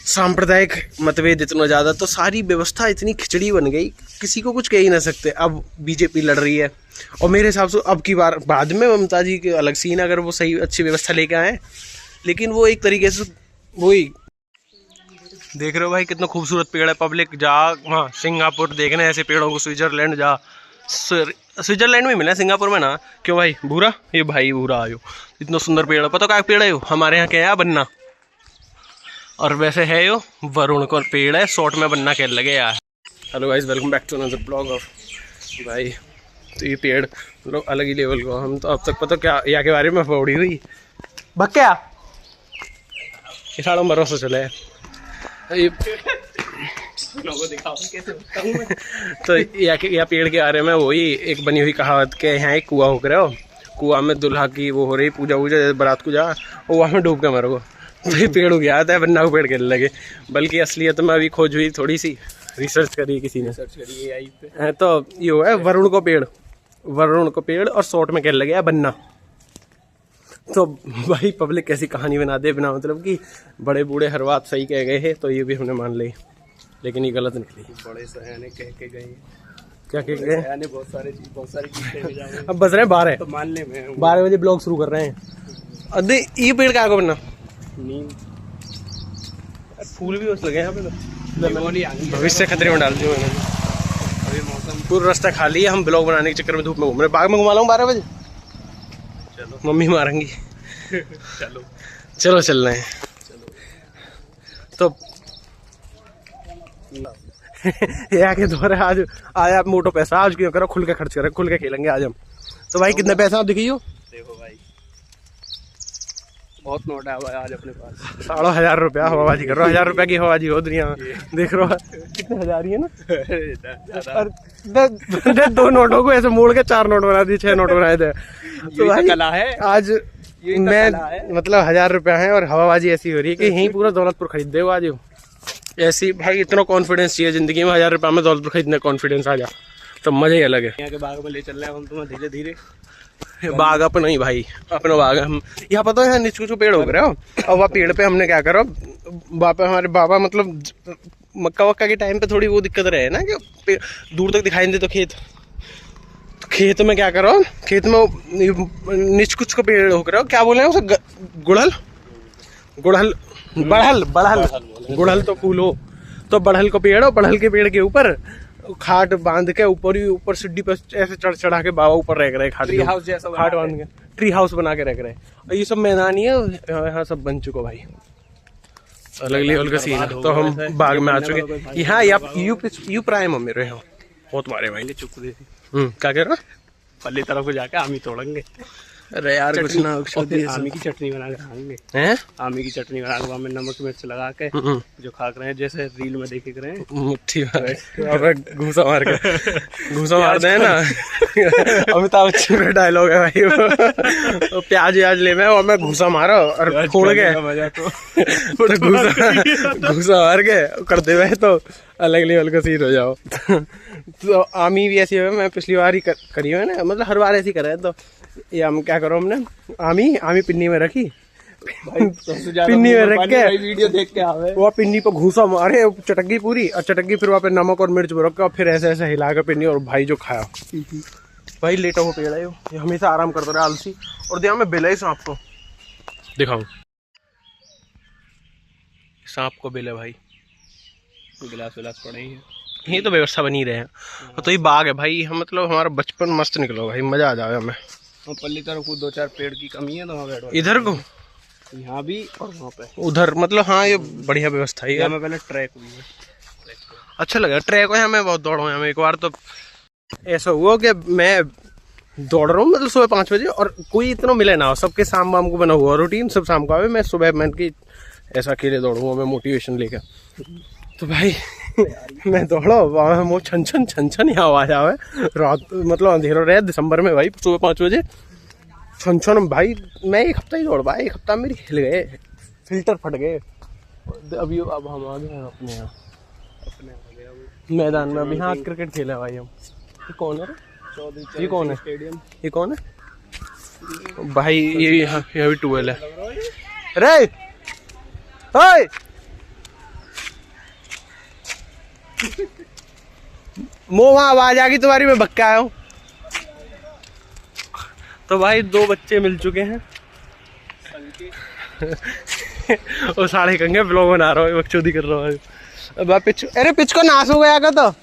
सांप्रदायिक मतभेद इतना ज़्यादा, तो सारी व्यवस्था इतनी खिचड़ी बन गई, किसी को कुछ कह ही ना सकते। अब बीजेपी लड़ रही है और मेरे हिसाब से अब की बार बाद में ममता जी के अलग सीन, अगर वो सही अच्छी व्यवस्था लेके आए, लेकिन वो एक तरीके से वही देख रहे हो भाई कितना खूबसूरत पेड़ है। पब्लिक जा वहाँ सिंगापुर देखने ऐसे पेड़ों को, स्विट्जरलैंड जा, स्विट्जरलैंड में मिला सिंगापुर में ना, क्यों भाई भूरा, ये भाई भूरा आयो, इतना सुंदर पेड़ है। पता क्या पेड़ है यो, हमारे यहाँ क्या है बन्ना, और वैसे है यो वरुण का पेड़ है, शॉर्ट में बन्ना खेल लगे यार। Hello guys, welcome back to another blog of भाई। तो ये पेड़ मतलब अलग ही लेवल को, हम तो अब तक पता क्या यहाँ के बारे में पौड़ी हुई भक्या ये सालों भरोसा चले तो या पेड़ के बारे में वही एक बनी हुई कहावत के यहाँ एक कुआं होकर हो, कुआं में दुल्हा की वो हो रही पूजा वूजा, बारात को जा कुआं में डूब के मरो, तो ये पेड़ हो गया था बन्ना को पेड़ खेलने लगे। बल्कि असलियत में अभी खोज हुई, थोड़ी सी रिसर्च करी किसी ने, सर्च करी AI पे, तो ये हुआ है वरुण को पेड़, वरुण को पेड़ और शॉर्ट में खेल लगे बन्ना। तो भाई पब्लिक कैसी कहानी बना दे बिना मतलब कि बड़े बूढ़े हर बात सही कह गए हैं, तो ये भी हमने मान ली, लेकिन ये गलत निकली। बड़े सयाने कह के गए, क्या कह गए, बहुत सारी चीजें अब बस रहे 12 तो मानने में 12 बजे ब्लॉग शुरू कर रहे हैं। अरे ये पेड़ क्या को बनना नीम, फूल भी उस लगे यहाँ पे, तो भविष्य खतरे में डाल दिया मैंने। अभी मौसम पूरा रास्ता खाली है, हम ब्लॉग बनाने के चक्कर में धूप में घूम रहे, बाग में घुमा लाऊं 12 बजे, चलो मम्मी मारेंगी चलो चलो चल रहे हैं तो यहाँ के दौर है। आज आप मोटो पैसा आज क्यों करो, खुल के खर्च करें, खुल के खेलेंगे आज हम। तो भाई कितने पैसा आप दिखियो, देखो भाई बहुत नोट है आज अपने पास, 1500 रुपया हवाबाजी कर रहा हूँ, 1000 रुपया की हवाबाजी हो दुनिया में, देख रहे हो कितने हजार ही है ना। 2 नोटों को ऐसे मोड़ के 4 नोट बना दिए, 6 नोट बनाए थे। तो भाई कला है आज मैं मतलब 1000 रुपया है और हवाबाजी ऐसी हो रही है कि यहीं पूरा दौलतपुर खरीद दे आज ऐसी। भाई इतना कॉन्फिडेंस चाहिए जिंदगी में, 1000 रुपया में दौलतपुर खरीदने कॉन्फिडेंस आ जा तो मजा ही अलग है। यहाँ के बाग में ले चल रहे हैं हम तुम्हें धीरे धीरे, बाग अपना ही भाई, अपना बाग हम यहाँ पता है नीचे कुछ पेड़ हो गए हो, और वह पेड़ पे हमने क्या करो, हमारे बाबा मतलब मक्का वक्का के टाइम पे थोड़ी वो दिक्कत रहे ना कि दूर तक दिखाई नहीं दे, तो खेत में क्या करो, खेत में नीच कुछ को पेड़ हो रहे हो, क्या बोले उसे गुड़हल गुड़हल बढ़ल बढ़ल गुड़हल तो फूल हो, तो बढ़ल को पेड़ हो, बढ़ल के पेड़ के ऊपर खाट बांध के ऊपर सीढ़ी पर ऐसे चढ़ा के बाबा ऊपर रह रहे, खाट हाउस जैसा खाट बांध के ट्री हाउस बना के रख रहे। और ये सब मैदान ही है, यहाँ सब बन चुका भाई, अलग लेवल का सीन है। तो हम बाग में आ चुके यहाँ, यू प्राइम हो मेरे यहाँ बहुत मारे भाई, चुप क्या कह रहा पल्ली तरफ को जाके आमी तोड़ेंगे। अरे यार कुछ ना आमी की चटनी बना के खाएंगे हैं, आमी की चटनी बना के में नमक मिर्च लगा के जो खा रहे हैं, जैसे रील में देख रहे हैं मुट्ठी घूसा मार के घूसा मारते हैं ना अमिताभ बच्चन का डायलॉग है भाई वो प्याज व्याज ले में और मैं घूसा मारा और खोल के घूसा मार के करते हुए तो अलग लेवल का सीन हो जाओ। तो आमी भी ऐसी है, मैं पिछली बार ही करी है ना, मतलब हर बार ऐसी कर रहे हैं। तो ये हम क्या करो, हमने आमी पिन्नी में रखी, पिन्नी में रख के वीडियो देख के आवे, वो पिन्नी पे घूसा मारे चटक्की पूरी, और चटक्की फिर वहाँ पे नमक और मिर्च रख के फिर ऐसे ऐसे हिला के पिन्नी, और भाई जो खाया भाई लेटा हुआ पेड़ है ये हमेशा आराम करता रहा आलसी। और यहाँ में बिल है सांप को दिखाऊं, सांप को बिल है भाई, गिलास विलास पड़े ही है, यही तो व्यवस्था बनी रहे हैं। तो ये बाग है भाई, हम मतलब हमारा बचपन मस्त निकलो भाई, मजा आ जाए हमें। पल्ली तरफ को 2-4 पेड़ की कमी है, तो वहाँ बैठो, इधर को यहाँ भी और वहाँ पे उधर, मतलब हाँ ये बढ़िया व्यवस्था है। हमें पहले ट्रैक हुई है, अच्छा लगा ट्रैक है, हमें बहुत दौड़ा हमें। एक बार तो ऐसा हुआ कि मैं दौड़ रहा हूँ मतलब सुबह 5 बजे, और कोई इतना मिले ना हो, सबके शाम वाम को बना हुआ रूटीन, सब शाम को आवे, मैं सुबह मैं की ऐसा अकेले दौड़ूंगा मैं मोटिवेशन लेकर। तो भाई मैं दौड़ा वहाँ वो छन छन यहाँ आवाज आवे, रात मतलब अंधेरा रहे दिसंबर में भाई, सुबह 5 बजे छन भाई। मैं 1 हफ्ता ही दौड़ पाया, 1 हफ्ता मेरी हिल गए, फिल्टर फट गए। अभी अब हम आ गए अपने यहाँ मैदान में, अभी हाँ क्रिकेट खेला भाई हम। ये कौन है, ये कौन है, ये कौन है भाई, ये यहाँ भी 12 है। अरे वहाँ आवाज आ गई तुम्हारी, मैं भक्का आया हूँ। तो भाई 2 बच्चे मिल चुके हैं। वो साढ़े कंगे ब्लॉग बना रहा हूँ, बकचोदी कर रहा हूँ। अब पिच, अरे पिच को नाश हो गया का तो।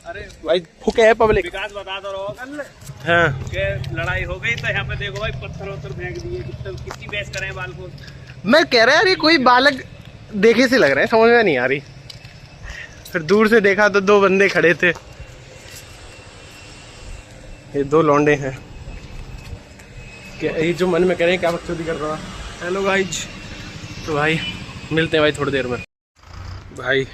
अरे भाई फुके है पब्लिक। विकास बता तो रहा कल हाँ के लड़ाई हो गई तो यहाँ पे देखो भाई पत्थर फेंक दिए, कितनी बहस करें बाल को। मैं कह रहा यार ये कोई बालक देखे से लग रहे हैं, समझ में नहीं आ रही। फिर दूर से देखा तो 2 बंदे खड़े थे, ये 2 लौंडे हैं। क्या ये जो मन में कह रहे हैं क्या बकचोदी कर रहा है। हेलो गाइज, तो भाई मिलते हैं भाई थोड़ी देर में। भाई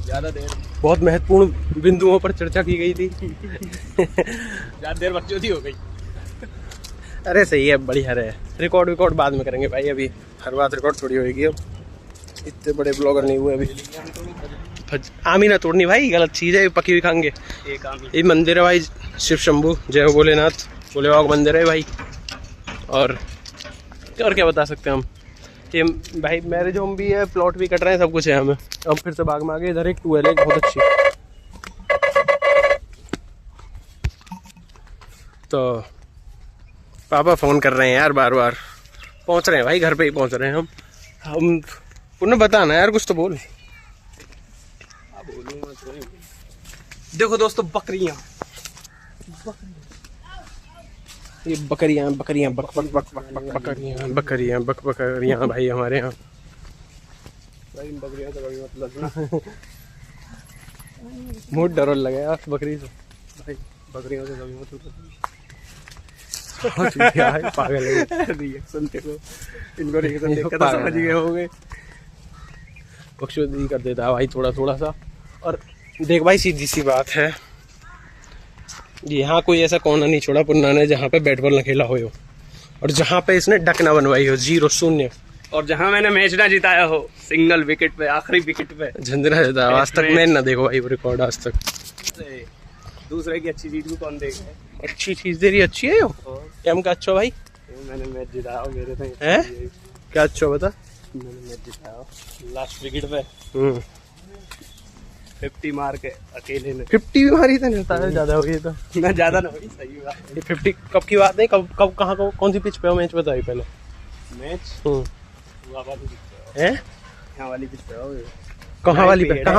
ज्यादा देर बहुत महत्वपूर्ण बिंदुओं पर चर्चा की गई थी। ज्यादा देर बकचोदी हो गई। अरे सही है, बढ़िया रहे। रिकॉर्ड बाद में करेंगे भाई, अभी हर बात रिकॉर्ड थोड़ी होगी। अब इतने बड़े ब्लॉगर नहीं हुए अभी। आमी ना तोड़नी भाई, गलत चीज़ है, पकी हुई खाएंगे। ये मंदिर है भाई शिव शंभू, जय हो भोलेनाथ, भोले बाबा का मंदिर है भाई। और क्या बता सकते हैं हम। ये भाई मैरिज होम भी है, प्लॉट भी कट रहे हैं, सब कुछ है हमें। अब फिर से बाग में आ गए। इधर एक ट्यूबवेल है बहुत अच्छी। तो पापा फ़ोन कर रहे हैं यार बार बार। पहुंच रहे हैं भाई, घर पे ही पहुंच रहे हैं हम उन्हें बताना यार, कुछ तो बोल। देखो दोस्तों बकरियां, ये बकरियां बकरियां बक बक बक बक बक बकरियां बकरियां बक बकरियां भाई हमारे यहाँ। बकरियां तो कभी मतलब बहुत डर लगा यार बकरी से भाई, बकरियों से कभी मतलब पागल है। रिएक्शन देखो, इनको रिएक्शन देख कर समझ गए होंगे। बकचोदी कर देता है भाई थोड़ा सा। और देख भाई सीधी सी बात है, यहाँ कोई ऐसा कोना नहीं छोड़ा पुन्ना ने जहाँ पे बैट बॉल न खेला हो, और जहाँ पे इसने डक ना बनवाई हो, 0 0, और जहाँ मैंने मैच ना जिताया हो, सिंगल विकेट पे, आखिरी विकेट पे झंझना देता है। आज तक मैं ना देखो भाई वो रिकॉर्ड आज तक। दूसरे की अच्छी चीज को कौन देखे। अच्छी चीज तेरी अच्छी है यो। एम का अच्छा भाई, मैंने मैच जिताया मेरे से है क्या अच्छा बता। मैंने मैच जिताया लास्ट विकेट पे 50 मार के अकेले ने। 50 भी मारी थी, ज्यादा हो गई तो ना, ज्यादा ना हुई, सही बात। 50 कब की बात नहीं, कब कहाँ कौन सी पिच पे हो, मैच बताइए पहले। मैच है यहाँ वाली पिच पे हो। कहाँ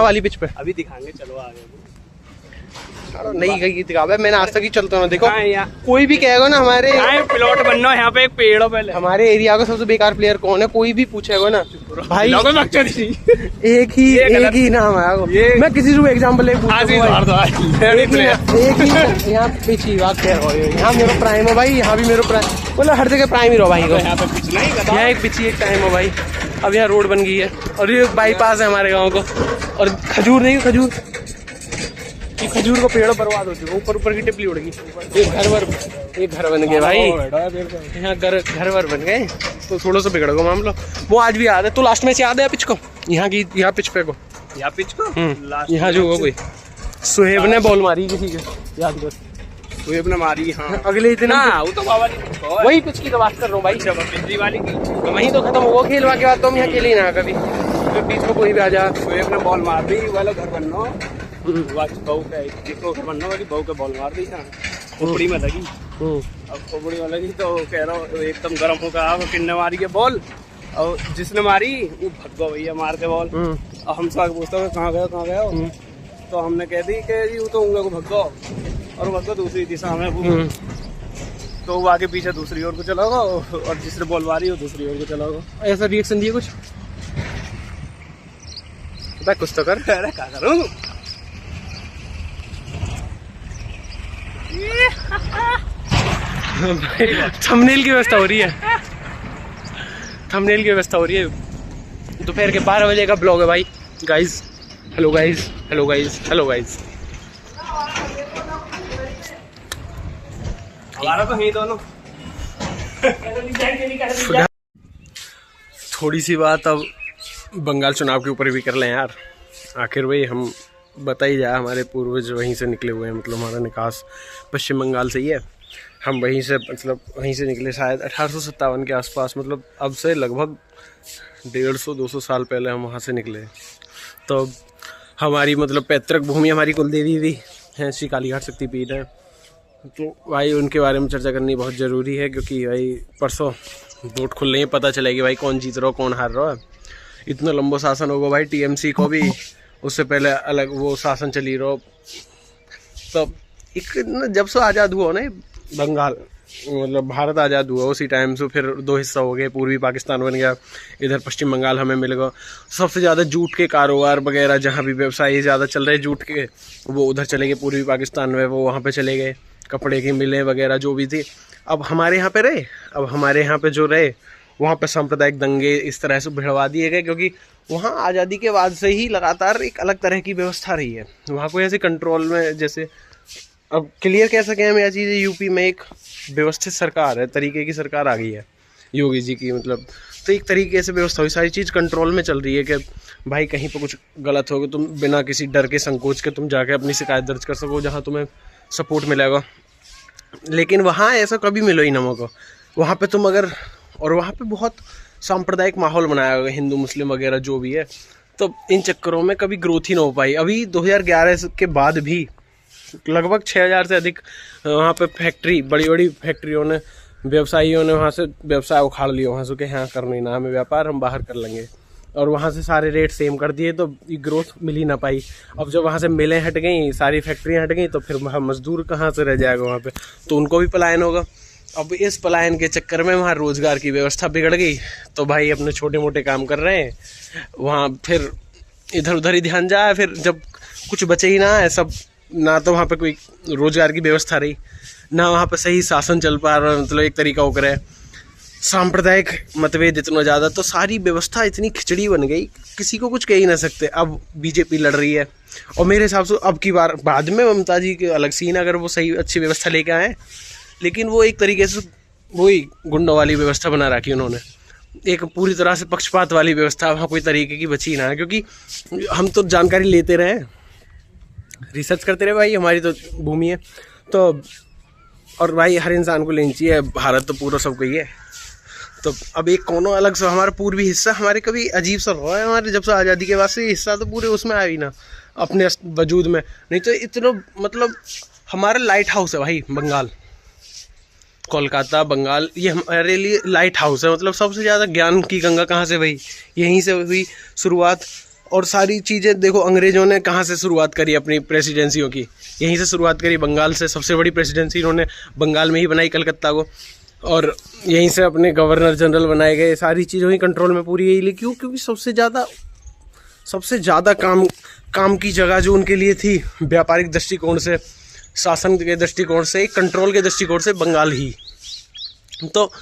वाली पिच पे अभी दिखाएंगे, चलो आगे। नहीं गई दिखावे, मैंने आज तक ही चलता हूँ। देखो कोई भी कहेगा ना हमारे प्लॉट बनना यहाँ पे एक पेड़ हो, पहले हमारे एरिया का सबसे बेकार प्लेयर कौन है, कोई भी पूछेगा ना भाई एक ही नाम है। मैं किसी से एग्जाम्पल एक ही यहाँ पिछली बात कह रहा हूँ, यहाँ मेरा प्राइम है भाई, यहाँ भी मेरा प्राइम, मतलब हर जगह प्राइम ही रहो भाई को। यहाँ एक पिछली एक टाइम हो भाई। अब यहाँ रोड बन गई है और ये बाईपास है हमारे गाँव को। और खजूर खजूर को पेड़ बर्बाद हो चुका, ऊपर की टिपली उड़ गई। ये घर बन गए भाई, यहाँ घर बन गए, तो थोड़ा सा बिगड़ गया मामला। वो आज भी याद है तो, लास्ट मैच याद है पिच को, यहाँ पिच पे को, यहाँ जो हो कोई सुहेब ने बॉल मारी किसी के, याद कर। सुहेब ने मारी, हाँ अगले दिन वो तो बाबा वही पिच की तो बात कर रहा हूँ भाई, बिजली वाली की। वहीं तो खत्म हुआ खेलवा के बाद, तो हम यहाँ खेले ना कभी, तो बीच में कोई भी आ जा। सुहेब ने बॉल मार दी, वाला घर बनना बहू के बॉल मार दी ना, खोपड़ी में लगी। अब खोपड़ी में लगी तो कह रहा हूँ एकदम गर्म हो गया, किन्ने मारी है बॉल, और जिसने मारी वो भग गया भैया मार के बॉल। और हमसे आगे पूछता हूँ कहाँ गया, तो हमने कह दी कि वो तो उंगली को भग गया, और भग गया दूसरी दिशा में, तो वो आगे पीछे दूसरी ओर को चला गया, और जिसने बॉल मारी वो दूसरी ओर को चला गया। ऐसा रिएक्शन दिए कुछ पता कुछ तो कर। अरे क्या करूँ, थंबनेल की व्यवस्था हो रही है, थंबनेल की व्यवस्था हो रही है। दोपहर के 12 बजे का ब्लॉग है भाई। Guys hello guys, hello guys, hello guys. हमारा तो है दोनों। थोड़ी सी बात अब बंगाल चुनाव के ऊपर भी कर लें यार। आखिर भाई हम बता ही जाए, हमारे पूर्वज वहीं से निकले हुए हैं, मतलब हमारा निकास पश्चिम बंगाल से ही है। हम वहीं से मतलब वहीं से निकले शायद 1857 के आसपास, मतलब अब से लगभग 150-200 साल पहले हम वहाँ से निकले। तो हमारी मतलब पैतृक भूमि, हमारी कुलदेवी भी हैं श्री कालीघाट शक्तिपीठ है। तो भाई उनके बारे में चर्चा करनी बहुत ज़रूरी है, क्योंकि भाई परसों वोट खुलने ही पता चलेगी भाई कौन जीत रहा हो कौन हार रहा है। इतना लंबा शासन होगा भाई, टीएमसी को भी उससे पहले अलग वो शासन चली रहो। तो एक जब से आज़ाद हुआ ना बंगाल, मतलब भारत आज़ाद हुआ उसी टाइम से फिर 2 हिस्सा हो गए, पूर्वी पाकिस्तान बन गया, इधर पश्चिम बंगाल हमें मिल गया। सबसे ज़्यादा जूट के कारोबार वगैरह जहाँ भी व्यवसाय ज़्यादा चल रहे जूट के, वो उधर चले गए पूर्वी पाकिस्तान में, वो वहाँ पे चले गए। कपड़े की मिलें वगैरह जो भी थी अब हमारे यहाँ पे रहे। अब हमारे यहाँ पे जो रहे वहाँ पे सांप्रदायिक दंगे इस तरह से भिड़वा दिए गए, क्योंकि वहाँ आज़ादी के बाद से ही लगातार एक अलग तरह की व्यवस्था रही है। वहाँ कोई ऐसे कंट्रोल में, जैसे अब क्लियर कह सकें हम यह चीज़, यूपी में एक व्यवस्थित सरकार है, तरीके की सरकार आ गई है योगी जी की, मतलब तो एक तरीके से व्यवस्था हुई, सारी चीज़ कंट्रोल में चल रही है कि भाई कहीं पर कुछ गलत होगा तुम बिना किसी डर के संकोच के तुम जाके अपनी शिकायत दर्ज कर सको, जहाँ तुम्हें सपोर्ट मिलेगा। लेकिन वहाँ ऐसा कभी मिलो ही ना मौका, वहाँ पे तुम अगर, और वहाँ पे बहुत सांप्रदायिक माहौल बनाया हुआ हिंदू मुस्लिम वगैरह जो भी है, तो इन चक्करों में कभी ग्रोथ ही ना हो पाई। अभी 2011 के बाद भी लगभग 6000 से अधिक वहाँ पे फैक्ट्री, बड़ी बड़ी फैक्ट्रियों ने, व्यवसायियों ने वहाँ से व्यवसाय उखाड़ लिया, वहाँ से कि हाँ करना ही ना हमें व्यापार, हम बाहर कर लेंगे, और वहाँ से सारे रेट सेम कर दिए, तो ये ग्रोथ मिल ही ना पाई। अब जब वहाँ से मिलें हट गई, सारी फैक्ट्रियाँ हट गई, तो फिर मजदूर कहाँ से रह जाएगा वहाँ पे, तो उनको भी पलायन होगा। अब इस पलायन के चक्कर में वहाँ रोज़गार की व्यवस्था बिगड़ गई, तो भाई अपने छोटे मोटे काम कर रहे हैं, वहाँ फिर इधर उधर ही ध्यान जाए, फिर जब कुछ बचे ही ना है सब, ना तो वहाँ पे कोई रोज़गार की व्यवस्था रही, ना वहाँ पे सही शासन चल पा रहा, मतलब एक तरीका होकर है, सांप्रदायिक मतभेद इतना ज़्यादा, तो सारी व्यवस्था इतनी खिचड़ी बन गई, किसी को कुछ कह ही ना सकते। अब बीजेपी लड़ रही है, और मेरे हिसाब से अब की बार, बाद में ममता जी के अलग सीन, अगर वो सही अच्छी व्यवस्था लेके आए, लेकिन वो एक तरीके से वही गुंडों वाली व्यवस्था बना रखी उन्होंने, एक पूरी तरह से पक्षपात वाली व्यवस्था वहाँ कोई तरीके की बची ना है। क्योंकि हम तो जानकारी लेते रहे, रिसर्च करते रहे, भाई हमारी तो भूमि है तो, और भाई हर इंसान को लेनी चाहिए, भारत तो पूरा सबको ही है। तो अब एक कोनो अलग से हमारा पूर्वी हिस्सा हमारे कभी अजीब सा रहा है, हमारे जब से आज़ादी के बाद से हिस्सा तो पूरे उसमें आया ही ना अपने वजूद में, नहीं तो इतना मतलब हमारा लाइट हाउस है भाई बंगाल, कोलकाता बंगाल, ये हमारे लिए लाइट हाउस है। मतलब सबसे ज़्यादा ज्ञान की गंगा कहाँ से भाई, यहीं से हुई शुरुआत। और सारी चीज़ें देखो, अंग्रेज़ों ने कहाँ से शुरुआत करी अपनी प्रेसिडेंसियों की, यहीं से शुरुआत करी, बंगाल से। सबसे बड़ी प्रेसिडेंसी इन्होंने बंगाल में ही बनाई, कलकत्ता को, और यहीं से अपने गवर्नर जनरल बनाए गए। सारी चीज़ों ही कंट्रोल में पूरी यही, क्यों? क्योंकि सबसे ज़्यादा काम की जगह जो उनके लिए थी, व्यापारिक दृष्टिकोण से, शासन के दृष्टिकोण से, कंट्रोल के दृष्टिकोण से, बंगाल ही। तो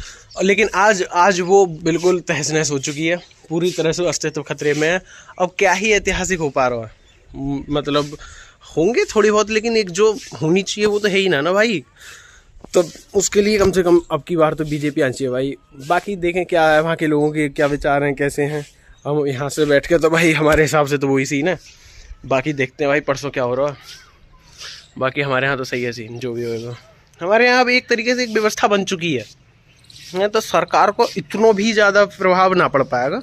लेकिन आज वो बिल्कुल तहस नहस हो चुकी है, पूरी तरह से अस्तित्व खतरे में है। अब क्या ही ऐतिहासिक हो पा रहा है, मतलब होंगे थोड़ी बहुत, लेकिन एक जो होनी चाहिए वो तो है ही ना भाई। तो उसके लिए कम से कम अब की बार तो बीजेपी आनी चाहिए भाई। बाकी देखें क्या है, वहाँ के लोगों के क्या विचार हैं, कैसे हैं। हम यहाँ से बैठ के तो भाई हमारे हिसाब से तो वही सीन है, बाकी देखते हैं भाई परसों क्या हो रहा है। बाकी हमारे यहाँ तो सही है सीन, जो भी होगा। हमारे यहाँ अब एक तरीके से एक व्यवस्था बन चुकी है, तो सरकार को इतना भी ज़्यादा प्रभाव ना पड़ पाएगा।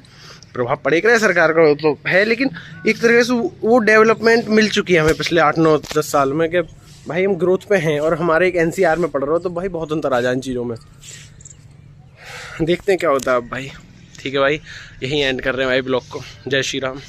प्रभाव पड़ेगा सरकार का तो है, लेकिन एक तरीके से वो डेवलपमेंट मिल चुकी है हमें पिछले 8, 9, 10 साल में, कि भाई हम ग्रोथ पे हैं। और हमारे एक NCR में पढ़ रहे हो तो भाई बहुत अंतर आ जाए इन चीज़ों में। देखते हैं क्या होता है अब भाई। ठीक है भाई, यहीं एंड कर रहे हैं भाई ब्लॉग को। जय श्री राम।